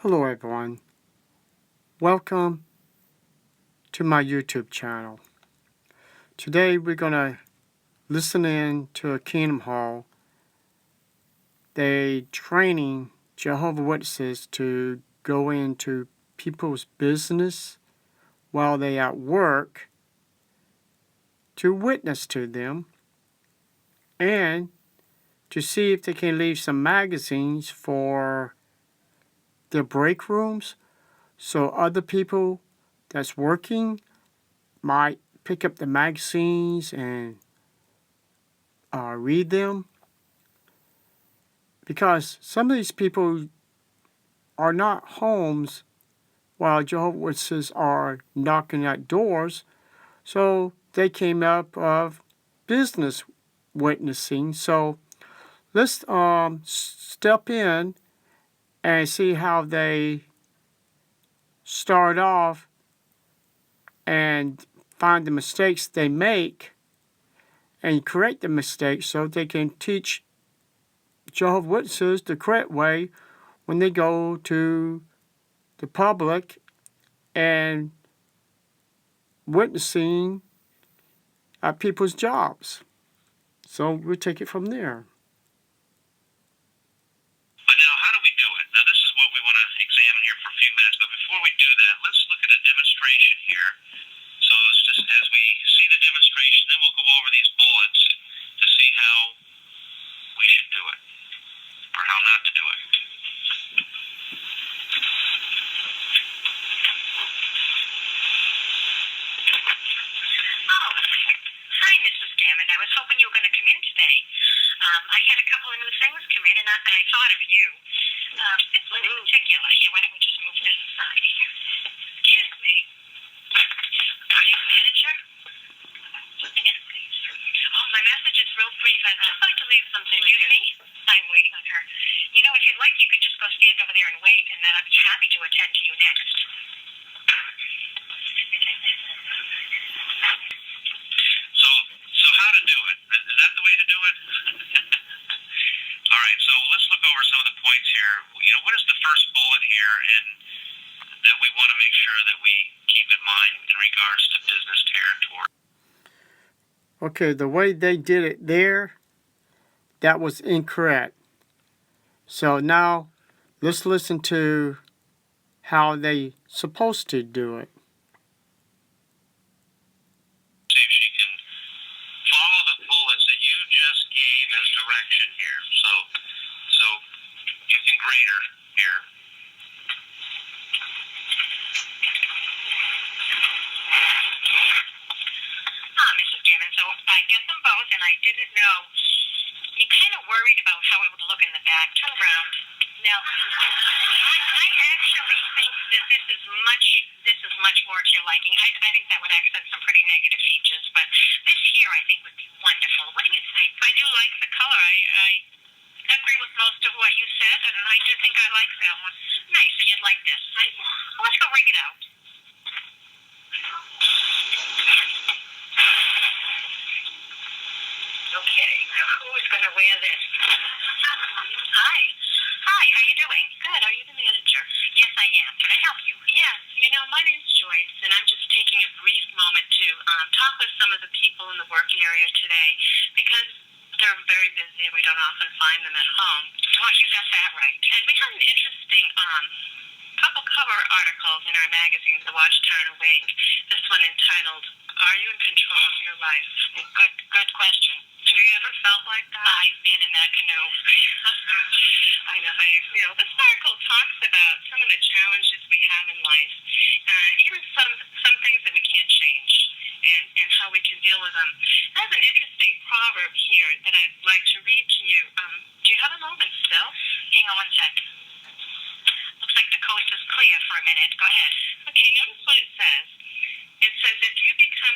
Hello everyone, welcome to my YouTube channel. Today we're going to listen in to a Kingdom Hall. They training Jehovah Witnesses to go into people's business while they at work to witness to them and to see if they can leave some magazines for their break rooms so other people that's working might pick up the magazines and read them, because some of these people are not homes while Jehovah's Witnesses are knocking at doors, so they came up of business witnessing. So let's step in and see how they start off and find the mistakes they make and correct the mistakes so they can teach Jehovah's Witnesses the correct way when they go to the public and witnessing at people's jobs. So we'll take it from there. But now, how do we do it? Now, this is what we want to examine here for a few minutes. But before we do that, let's look at a demonstration here. So it's just as we see the demonstration, then we'll go over these bullets to see how we should do it, or how not to do it. Hi, Mrs. Gammon. I was hoping you were going to come in today. I had a couple of new things come in, and I thought of you. This one in particular. Here, why don't we just move this aside here? Excuse me. Are you the manager? Yes, please. Oh, my message is real brief. I'd just like to leave something with you. Excuse me? I'm waiting on her. You know, if you'd like, you could just go stand over there and wait, and then I'd be happy to attend to you next. So how to do it? Is that the way to do it? All right, so let's look over some of the points here. You know, what is the first bullet here, and that we want to make sure that we keep in mind in regards to business territory? Okay, the way they did it there, that was incorrect. So now let's listen to how they supposed to do it. See if she can follow the bullets that you just gave as direction here. So you can grade her here. Mrs. Gammon, so I get them both, and I didn't know. You kind of worried about how it would look in the back. Turn around. Now, I actually think that this is much more to your liking. I think that would accent some pretty negative features, but this here I think would be wonderful. What do you think? I do like the color. I agree with most of what you said, and I do think I like that one. Nice, so you'd like this. Let's go ring it out. Okay, who's going to wear this? Hi, how you doing? Good, are you the manager? Yes, I am. Can I help you? Yes, you know, my name's Joyce, and I'm just taking a brief moment to talk with some of the people in the work area today, because they're very busy and we don't often find them at home. Well, you got that right. And we had an interesting couple cover articles in our magazines, The Watchtower and Awake. This one entitled, Are You in Control of Your Life? Good question. Have you ever felt like that? I've been in that canoe. I know how you feel. This article talks about some of the challenges we have in life, even some things that we can't change, and how we can deal with them. There's an interesting proverb here that I'd like to read to you. Do you have a moment still? Hang on one sec. Looks like the coast is clear for a minute. Go ahead. Okay, notice what it says. It says, if you become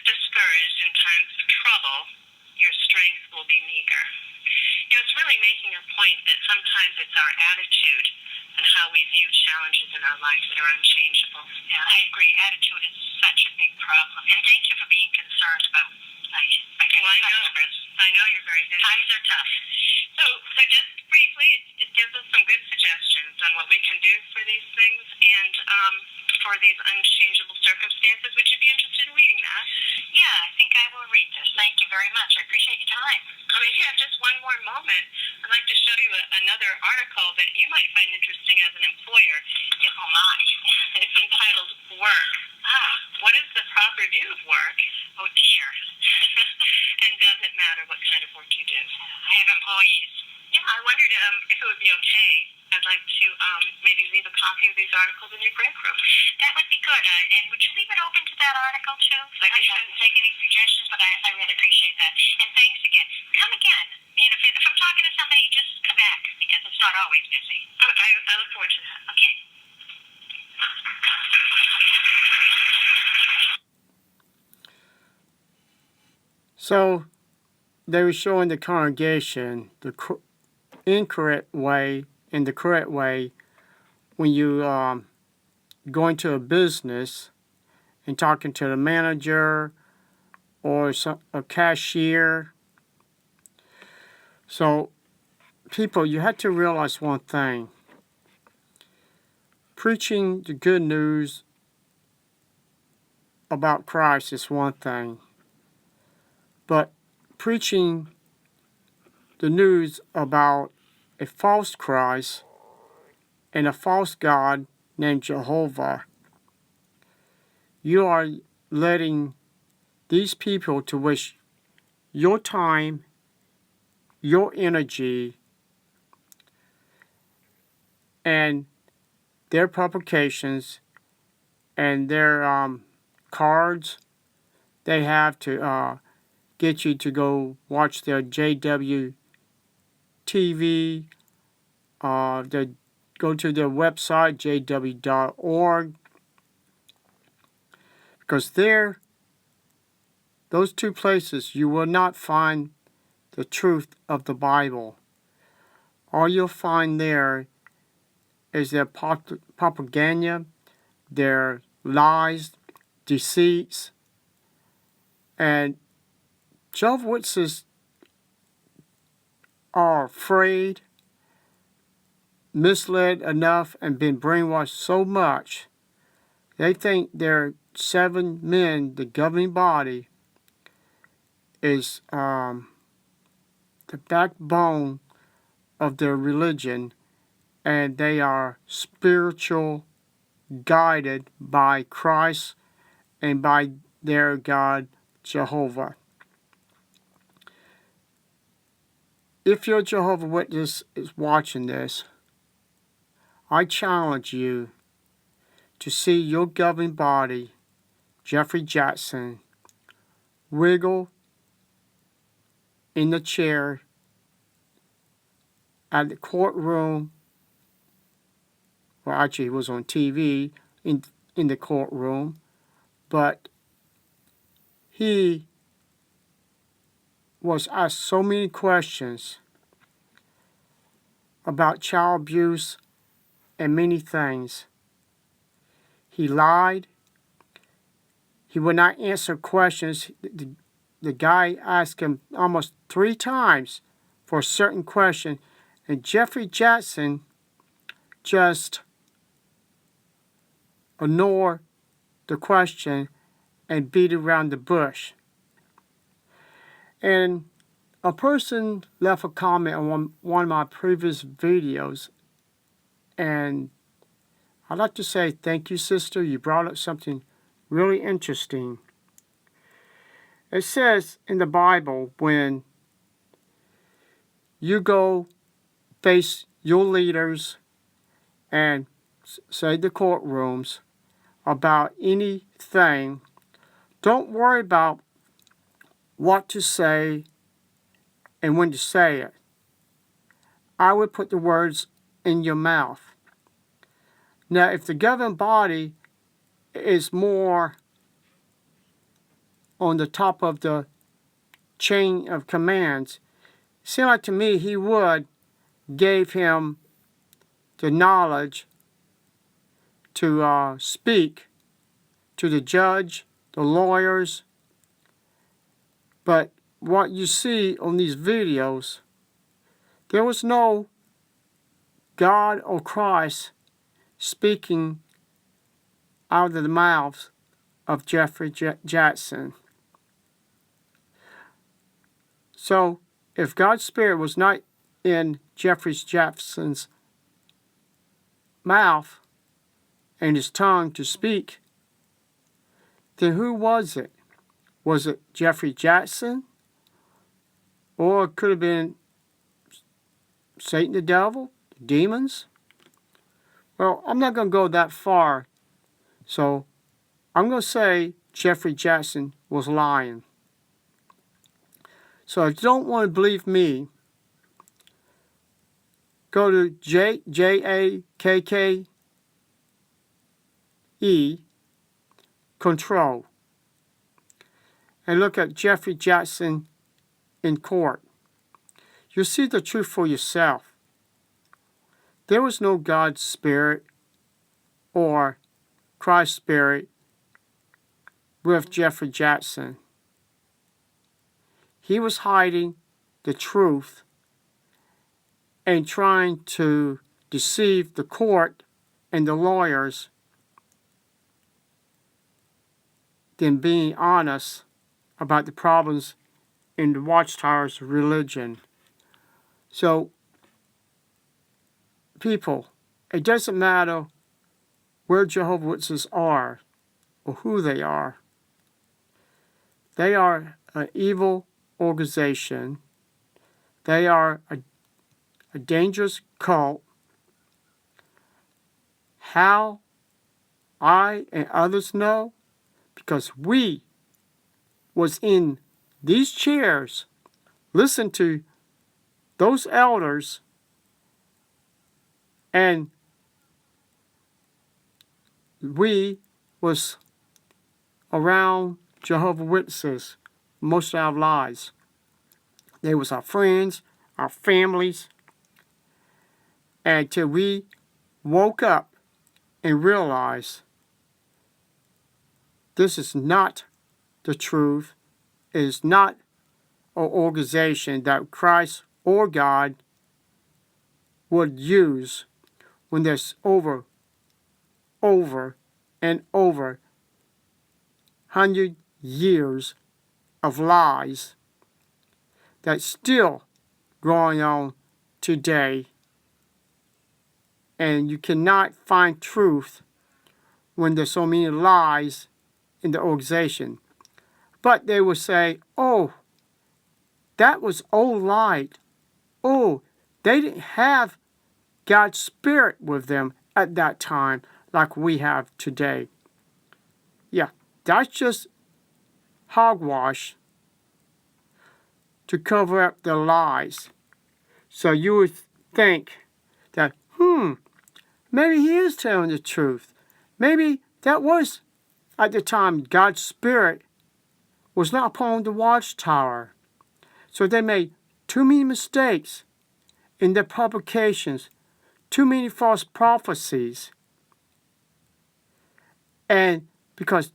discouraged in times of trouble, your strength will be meager. You know, it's really making a point that sometimes it's our attitude and how we view challenges in our lives that are unchangeable. Yeah, I agree. Attitude is such a big problem. And thank you for being concerned about customers. I know you're very busy. Times are tough. So just briefly, it gives us some good suggestions on what we can do for these things and for these unchangeable circumstances. Would you be interested in reading that? Yeah, I think I will read this. Thank you very much. I appreciate your time. If you have just one more moment, I'd like to show you another article that you might find interesting as an employer. Oh my. It's entitled Work. What is the proper view of work? Oh dear. And does it matter what kind of work you do? I have employees. Yeah, I wondered if it would be okay. I'd like to maybe leave a copy of these articles in your break room. That would be good. And would you leave it open to that article too? I shouldn't take any suggestions, but I really appreciate that. And thanks again. Come again. And if I'm talking to somebody, just come back because it's not always busy. I look forward to that. Okay. So they were showing the congregation the incorrect way and the correct way when you go into a business and talking to the manager or a cashier. So people, you have to realize one thing. Preaching the good news about Christ is one thing, but preaching the news about a false Christ and a false God named Jehovah, you are letting these people to waste your time, your energy, and their publications and their cards. They have to get you to go watch their JW TV. They go to their website, jw.org, because those two places you will not find the truth of the Bible. All you'll find there is their propaganda, their lies, deceits, and Jehovah's Witnesses are afraid, misled enough, and been brainwashed so much. They think their 7 men, the governing body, is the backbone of their religion, and they are spiritual, guided by Christ and by their God, Jehovah. If your Jehovah's Witness is watching this, I challenge you to see your governing body, Jeffrey Jackson, wiggle in the chair at the courtroom. Well, actually, he was on TV in the courtroom, but he was asked so many questions about child abuse and many things. He lied. He would not answer questions. The guy asked him almost 3 times for a certain question, and Jeffrey Jackson just ignored the question and beat around the bush. And a person left a comment on one of my previous videos, and I'd like to say thank you, sister. You brought up something really interesting. It says in the Bible, when you go face your leaders and say the courtrooms about anything, don't worry about what to say and when to say it. I would put the words in your mouth. Now, if the governing body is more on the top of the chain of commands, it seemed like to me he would gave him the knowledge to speak to the judge, the lawyers. But what you see on these videos, there was no God or Christ speaking out of the mouths of Jeffrey Jackson. So, if God's Spirit was not in Jeffrey Jackson's mouth and his tongue to speak, then who was it? Was it Jeffrey Jackson? Or it could have been Satan the devil, demons? Well, I'm not going to go that far. So I'm going to say Jeffrey Jackson was lying. So if you don't want to believe me, go to Jakke Control and look at Jeffrey Jackson in court. You'll see the truth for yourself. There was no God's Spirit or Christ's Spirit with Jeffrey Jackson. He was hiding the truth and trying to deceive the court and the lawyers than being honest about the problems in the Watchtower's religion. So, people, it doesn't matter where Jehovah's Witnesses are or who they are. They are an evil organization. They are a dangerous cult. How I and others know? Because we was in these chairs, listen to those elders, and we was around Jehovah's Witnesses most of our lives. They was our friends, our families, until we woke up and realized this is not the truth. It is not an organization that Christ or God would use when there's over and over 100 years of lies that's still going on today. And you cannot find truth when there's so many lies in the organization. But they will say, oh, that was old light. Oh, they didn't have God's Spirit with them at that time like we have today. Yeah, that's just hogwash to cover up the lies. So you would think that, maybe he is telling the truth. Maybe that was, at the time, God's Spirit was not upon the Watchtower. So they made too many mistakes in their publications, too many false prophecies. And because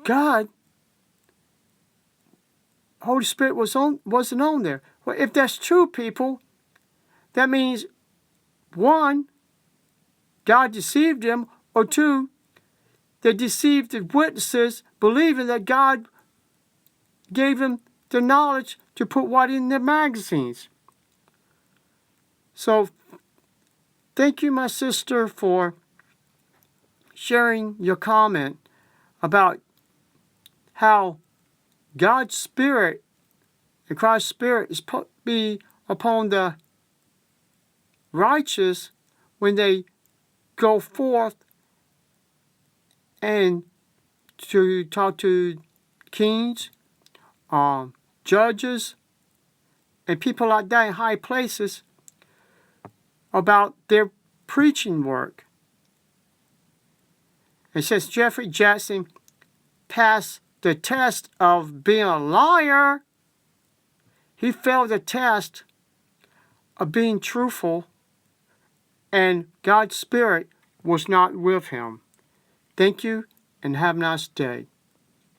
God, Holy Spirit wasn't on there. Well, if that's true, people, that means, one, God deceived them, or two, they deceived the witnesses, believing that God gave them the knowledge to put what in their magazines. So, thank you, my sister, for sharing your comment about how God's Spirit and Christ's Spirit is be upon the righteous when they go forth and to talk to kings, judges, and people like that in high places about their preaching work. And since Jeffrey Jackson passed the test of being a liar, he failed the test of being truthful, and God's Spirit was not with him. Thank you, and have a nice day.